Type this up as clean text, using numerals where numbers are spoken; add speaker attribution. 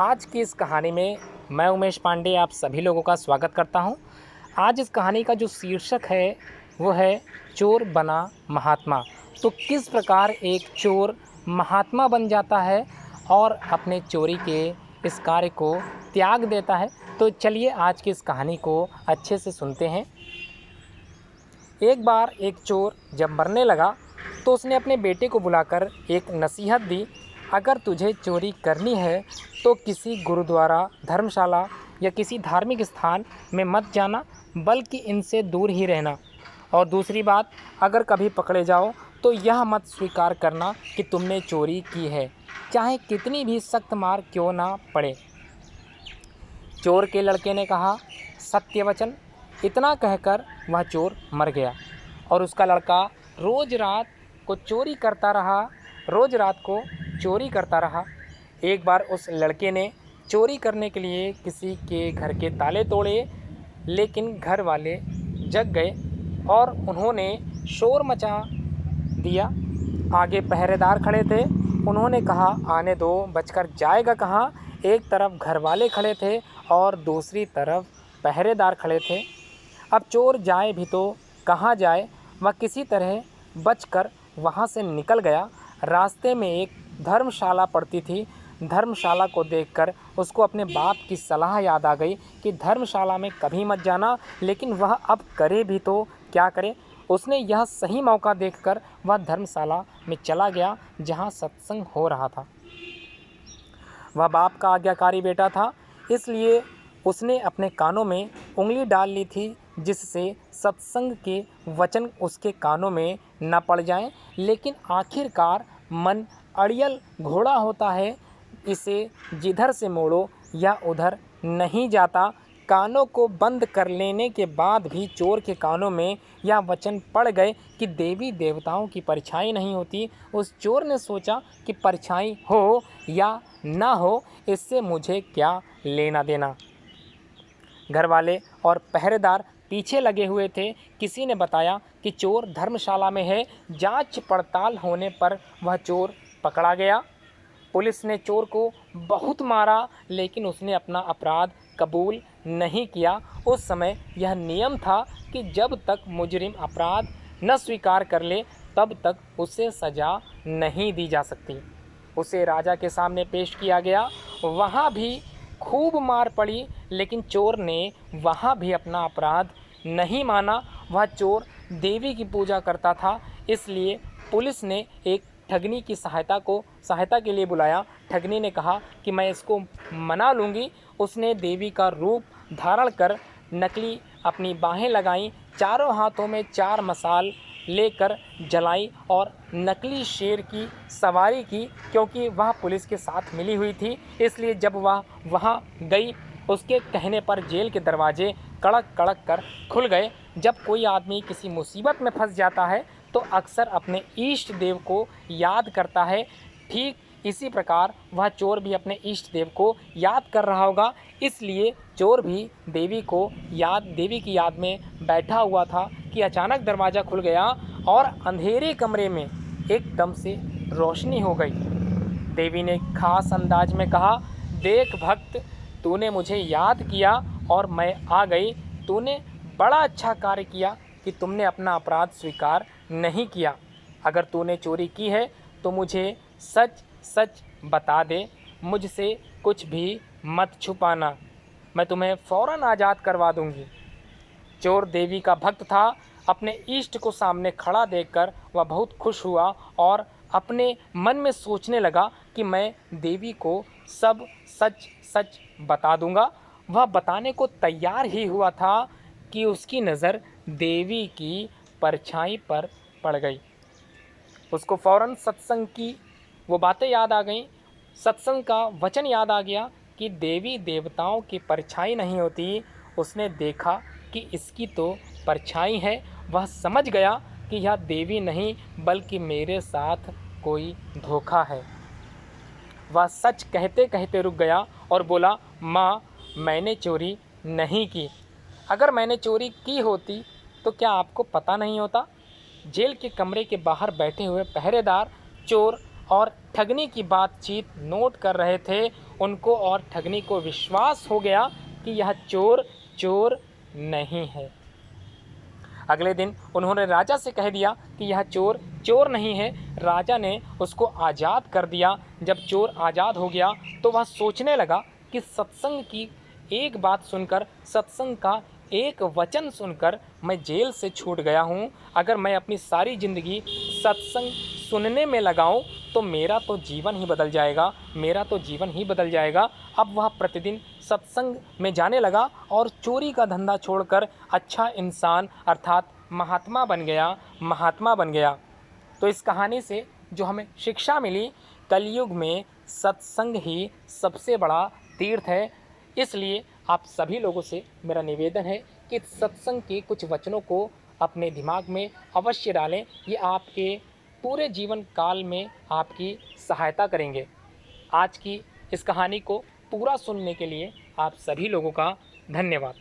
Speaker 1: आज की इस कहानी में मैं उमेश पांडे आप सभी लोगों का स्वागत करता हूं। आज इस कहानी का जो शीर्षक है वो है चोर बना महात्मा। तो किस प्रकार एक चोर महात्मा बन जाता है और अपने चोरी के इस कार्य को त्याग देता है। तो चलिए आज की इस कहानी को अच्छे से सुनते हैं। एक बार एक चोर जब मरने लगा तो उसने अपने बेटे को बुलाकर एक नसीहत दी। अगर तुझे चोरी करनी है तो किसी गुरुद्वारा, धर्मशाला या किसी धार्मिक स्थान में मत जाना, बल्कि इनसे दूर ही रहना। और दूसरी बात, अगर कभी पकड़े जाओ तो यह मत स्वीकार करना कि तुमने चोरी की है, चाहे कितनी भी सख्त मार क्यों ना पड़े। चोर के लड़के ने कहा, सत्य वचन। इतना कहकर वह चोर मर गया और उसका लड़का रोज रात को चोरी करता रहा। एक बार उस लड़के ने चोरी करने के लिए किसी के घर के ताले तोड़े, लेकिन घर वाले जग गए और उन्होंने शोर मचा दिया। आगे पहरेदार खड़े थे। उन्होंने कहा, आने दो, बचकर जाएगा कहाँ। एक तरफ घर वाले खड़े थे और दूसरी तरफ पहरेदार खड़े थे। अब चोर जाए भी तो कहाँ जाए। वह किसी तरह बचकर वहाँ से निकल गया। रास्ते में एक धर्मशाला पड़ती थी। धर्मशाला को देखकर उसको अपने बाप की सलाह याद आ गई कि धर्मशाला में कभी मत जाना, लेकिन वह अब करे भी तो क्या करे। उसने यह सही मौका देखकर वह धर्मशाला में चला गया जहाँ सत्संग हो रहा था। वह बाप का आज्ञाकारी बेटा था, इसलिए उसने अपने कानों में उंगली डाल ली थी, जिससे सत्संग के वचन उसके कानों में न पड़ जाएं। लेकिन आखिरकार मन अड़ियल घोड़ा होता है, इसे जिधर से मोड़ो या उधर नहीं जाता। कानों को बंद कर लेने के बाद भी चोर के कानों में यह वचन पड़ गए कि देवी देवताओं की परछाई नहीं होती। उस चोर ने सोचा कि परछाई हो या ना हो, इससे मुझे क्या लेना देना। घर वाले और पहरेदार पीछे लगे हुए थे। किसी ने बताया कि चोर धर्मशाला में है। जांच पड़ताल होने पर वह चोर पकड़ा गया। पुलिस ने चोर को बहुत मारा, लेकिन उसने अपना अपराध कबूल नहीं किया। उस समय यह नियम था कि जब तक मुजरिम अपराध न स्वीकार कर ले तब तक उसे सज़ा नहीं दी जा सकती। उसे राजा के सामने पेश किया गया। वहाँ भी खूब मार पड़ी, लेकिन चोर ने वहाँ भी अपना अपराध नहीं माना। वह चोर देवी की पूजा करता था, इसलिए पुलिस ने एक ठगनी की सहायता के लिए बुलाया। ठगनी ने कहा कि मैं इसको मना लूँगी। उसने देवी का रूप धारण कर नकली अपनी बाहें लगाईं, चारों हाथों में 4 मसाल लेकर जलाई और नकली शेर की सवारी की। क्योंकि वह पुलिस के साथ मिली हुई थी, इसलिए जब वह वहाँ गई, उसके कहने पर जेल के दरवाजे कड़क कड़क कर खुल गए। जब कोई आदमी किसी मुसीबत में फंस जाता है तो अक्सर अपने इष्ट देव को याद करता है। ठीक इसी प्रकार वह चोर भी अपने इष्ट देव को याद कर रहा होगा, इसलिए चोर भी देवी की याद में बैठा हुआ था कि अचानक दरवाज़ा खुल गया और अंधेरे कमरे में एकदम से रोशनी हो गई। देवी ने खास अंदाज में कहा, देख भक्त, तूने मुझे याद किया और मैं आ गई। तूने बड़ा अच्छा कार्य किया कि तुमने अपना अपराध स्वीकार नहीं किया। अगर तूने चोरी की है तो मुझे सच सच बता दे, मुझसे कुछ भी मत छुपाना, मैं तुम्हें फ़ौरन आज़ाद करवा दूंगी। चोर देवी का भक्त था। अपने इष्ट को सामने खड़ा देखकर वह बहुत खुश हुआ और अपने मन में सोचने लगा कि मैं देवी को सब सच सच बता दूंगा। वह बताने को तैयार ही हुआ था कि उसकी नज़र देवी की परछाई पर पड़ गई। उसको फ़ौरन सत्संग की वो बातें याद आ गईं। सत्संग का वचन याद आ गया कि देवी देवताओं की परछाई नहीं होती। उसने देखा कि इसकी तो परछाई है। वह समझ गया कि यह देवी नहीं बल्कि मेरे साथ कोई धोखा है। वह सच कहते कहते रुक गया और बोला, माँ, मैंने चोरी नहीं की। अगर मैंने चोरी की होती तो क्या आपको पता नहीं होता? जेल के कमरे के बाहर बैठे हुए पहरेदार चोर और ठगनी की बातचीत नोट कर रहे थे। उनको और ठगनी को विश्वास हो गया कि यह चोर चोर नहीं है। अगले दिन उन्होंने राजा से कह दिया कि यह चोर चोर नहीं है। राजा ने उसको आज़ाद कर दिया। जब चोर आज़ाद हो गया तो वह सोचने लगा कि सत्संग की एक बात सुनकर, सत्संग का एक वचन सुनकर मैं जेल से छूट गया हूँ। अगर मैं अपनी सारी ज़िंदगी सत्संग सुनने में लगाऊं तो मेरा तो जीवन ही बदल जाएगा, मेरा तो जीवन ही बदल जाएगा। अब वह प्रतिदिन सत्संग में जाने लगा और चोरी का धंधा छोड़कर अच्छा इंसान अर्थात महात्मा बन गया, महात्मा बन गया। तो इस कहानी से जो हमें शिक्षा मिली, कलयुग में सत्संग ही सबसे बड़ा तीर्थ है। इसलिए आप सभी लोगों से मेरा निवेदन है कि सत्संग के कुछ वचनों को अपने दिमाग में अवश्य डालें। ये आपके पूरे जीवन काल में आपकी सहायता करेंगे। आज की इस कहानी को पूरा सुनने के लिए आप सभी लोगों का धन्यवाद।